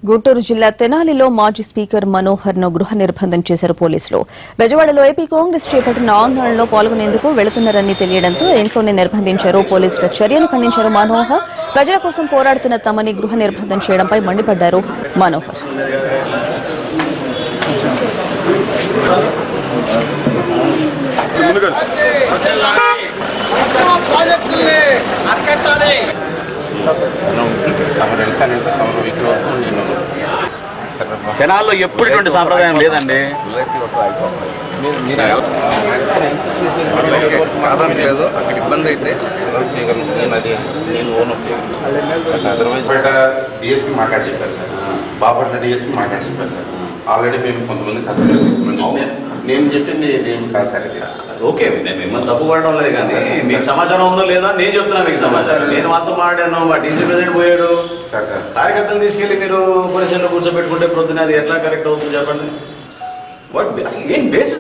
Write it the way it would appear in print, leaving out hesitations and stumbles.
గుంటూరు జిల్లా తెనాలిలో మాజీ స్పీకర్ మనోహర్ ను గృహ నిర్బంధం చేశారు పోలీసులు. బెజవాడలో ఏపీ కాంగ్రెస్ చేపట్టిన ఆందోళనలో పాల్గొనేందుకు వెళుతున్నారని తెలియడంతో ఇంట్లోనే నిర్బంధించారు. పోలీసుల చర్యను ఖండించారు మనోహర్. ప్రజల కోసం పోరాడుతున్న తమని గృహ నిర్బంధం చేయడంపై మండిపడ్డారు మనోహర్. తెనాల్లో ఎప్పుడు ఇటువంటి సాంప్రదాయం లేదండి. లేదు అక్కడ ఇబ్బంది అయితే డిఎస్పీ మాట్లాడి చెప్పారు సార్, బాపట్ల డిఎస్పీ మాట్లాడి చెప్పారు సార్. ఆల్రెడీ మేము కొంతమంది కస్టమర్ తీసుకున్నాం. నేను చెప్పింది ఇదేమి కాదు సార్. ఇది ఓకే, నేను మిమ్మల్ని తప్పు పడడం లేదు, కానీ మీకు సమాచారం ఉందో లేదా నేను చెప్తున్నా. మీకు సమాచారం నేను మాత్రం మాట్లాడాను. మా డీసీ ప్రెసిడెంట్ పోయాడు, కార్యకర్తలు తీసుకెళ్లి మీరు పొజిషన్లో కూర్చోబెట్టుకుంటే ప్రొద్దున అది ఎట్లా కరెక్ట్ అవుతుంది చెప్పండి. వాట్ అసలు ఏం బేసిస్?